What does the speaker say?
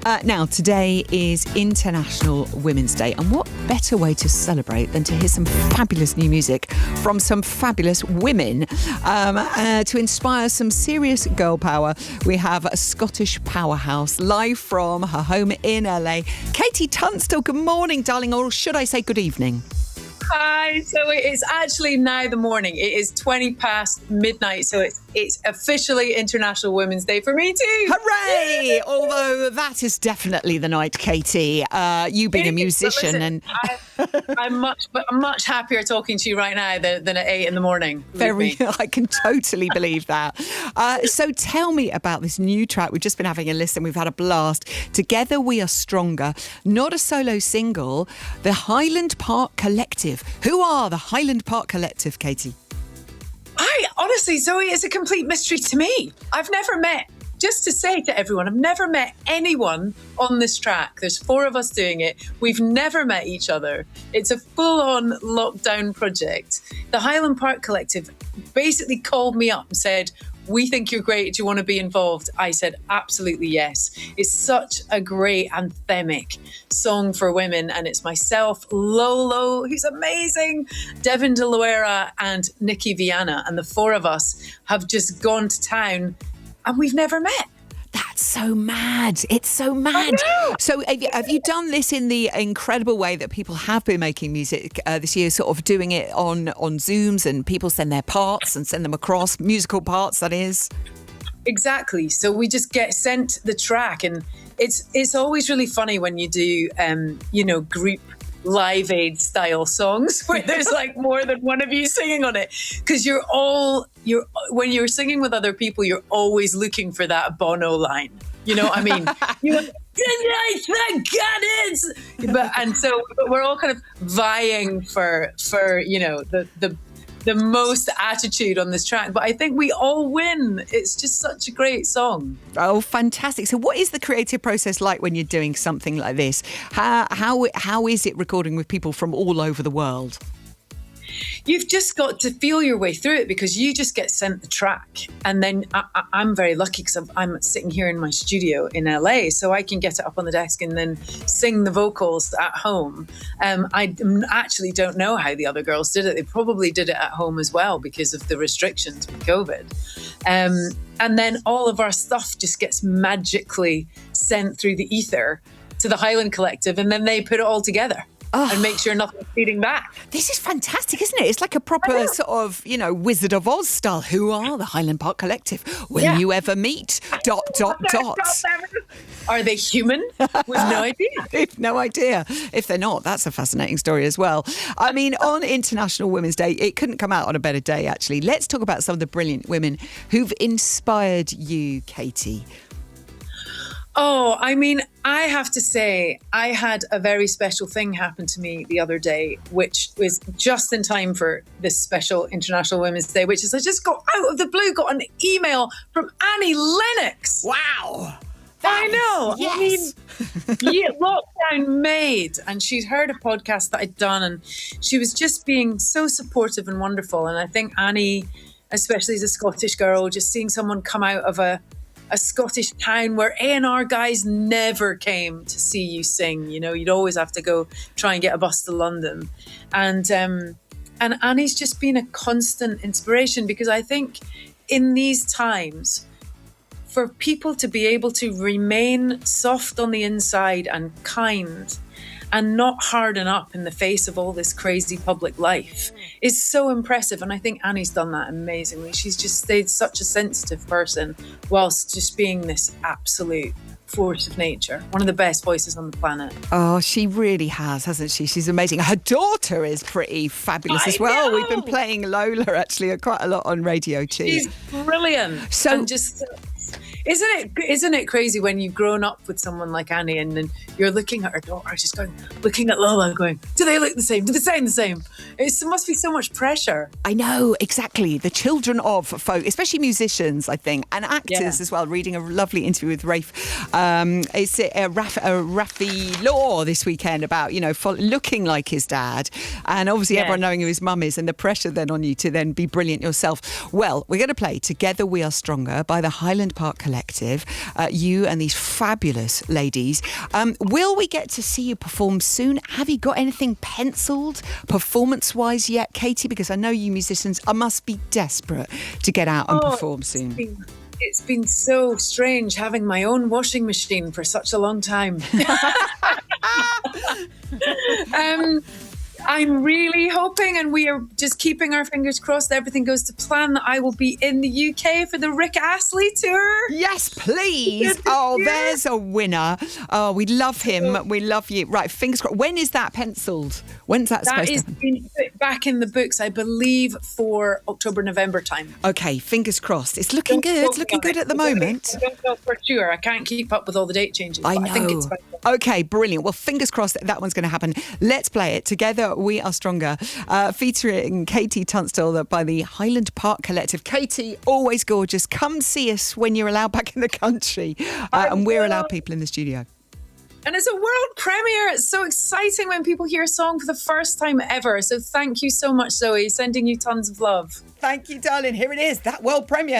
Now, today is International Women's Day, and what better way to celebrate than to hear some fabulous new music from some fabulous women to inspire some serious girl power. We have a Scottish powerhouse live from her home in LA. Katie Tunstall, good morning, darling, or should I say good evening? Hi, so it is actually now the morning. It is 20 past midnight, so it's officially International Women's Day for me too. Hooray! Although that is definitely the night, Katie. You being a musician, listen, I'm much happier talking to you right now than at 8 in the morning. I can totally believe that. So tell me about this new track. We've just been having a listen. We've had a blast. Together We Are Stronger. Not a solo single. The Highland Park Collective. Who are the Highland Park Collective, Katie? Honestly, Zoe, it's a complete mystery to me. I've never met, just to say to everyone, I've never met anyone on this track. There's 4 of us doing it. We've never met each other. It's a full-on lockdown project. The Highland Park Collective basically called me up and said, "We think you're great. Do you want to be involved?" I said, absolutely yes. It's such a great anthemic song for women. And it's myself, Lolo, who's amazing, Devin De Loera and Nikki Viana. And the 4 of us have just gone to town and we've never met. That's so mad. It's so mad. So have you done this in the incredible way that people have been making music this year, sort of doing it on Zooms, and people send their parts and send them across, musical parts, that is? Exactly. So we just get sent the track, and it's always really funny when you do, group Live Aid style songs where there's like more than one of you singing on it, because when you're singing with other people, you're always looking for that Bono line. You know what I mean? You're like, tonight, thank God it's. And so we're all kind of vying for the most attitude on this track, but I think we all win. It's just such a great song. Oh, fantastic. So what is the creative process like when you're doing something like this? How is it recording with people from all over the world? You've just got to feel your way through it, because you just get sent the track. And then I'm very lucky because I'm sitting here in my studio in LA, so I can get it up on the desk and then sing the vocals at home. I actually don't know how the other girls did it. They probably did it at home as well because of the restrictions with COVID. And then all of our stuff just gets magically sent through the ether to the Highland Collective, and then they put it all together. And make sure nothing's feeding back. This is fantastic, isn't it? It's like a proper sort of, Wizard of Oz style. Who are the Highland Park Collective? Will you ever meet? ... Are they human? With no idea. We've no idea. If they're not, that's a fascinating story as well. I mean, on International Women's Day, it couldn't come out on a better day, actually. Let's talk about some of the brilliant women who've inspired you, Katie. Oh, I mean, I have to say, I had a very special thing happen to me the other day, which was just in time for this special International Women's Day, which is I just got out of the blue, got an email from Annie Lennox. Wow. I know. Yes. I mean, lockdown made. And she'd heard a podcast that I'd done, and she was just being so supportive and wonderful. And I think Annie, especially as a Scottish girl, just seeing someone come out of a Scottish town where A&R guys never came to see you sing. You'd always have to go try and get a bus to London. And Annie's just been a constant inspiration, because I think in these times, for people to be able to remain soft on the inside and kind and not harden up in the face of all this crazy public life is so impressive. And I think Annie's done that amazingly. She's just stayed such a sensitive person whilst just being this absolute force of nature. One of the best voices on the planet. Oh, she really has, hasn't she? She's amazing. Her daughter is pretty fabulous as well. We've been playing Lola actually quite a lot on radio too. She's brilliant. So just... Isn't it crazy when you've grown up with someone like Annie, and then you're looking at her daughter, just looking at Lola going, do they look the same? Do they sound the same? It must be so much pressure. I know, exactly. The children of folk, especially musicians, I think, and actors as well. Reading a lovely interview with Rafe. It's Rafi Law this weekend about, looking like his dad, and obviously everyone knowing who his mum is, and the pressure then on you to then be brilliant yourself. Well, we're going to play Together We Are Stronger by the Highland Park Collective. Collective, you and these fabulous ladies. Will we get to see you perform soon? Have you got anything penciled performance-wise yet, Katie? Because I know you musicians must be desperate to get out and perform soon. It's been so strange having my own washing machine for such a long time. I'm really hoping, and we are just keeping our fingers crossed that everything goes to plan, that I will be in the UK for the Rick Astley tour. Yes, please. Oh, there's a winner. Oh, we love him. We love you. Right, fingers crossed. When is that penciled? When's that supposed to happen? That is put back in the books, I believe, for October, November time. Okay, fingers crossed. It's looking good. It's looking good at the moment. I don't know for sure. I can't keep up with all the date changes. I know. I think it's okay, brilliant. Well, fingers crossed that one's going to happen. Let's play it. Together We Are Stronger, featuring Katie Tunstall by the Highland Park Collective. Katie, always gorgeous. Come see us when you're allowed back in the country. And we're allowed people in the studio. And it's a world premiere. It's so exciting when people hear a song for the first time ever. So thank you so much, Zoe. Sending you tons of love. Thank you, darling. Here it is, that world premiere.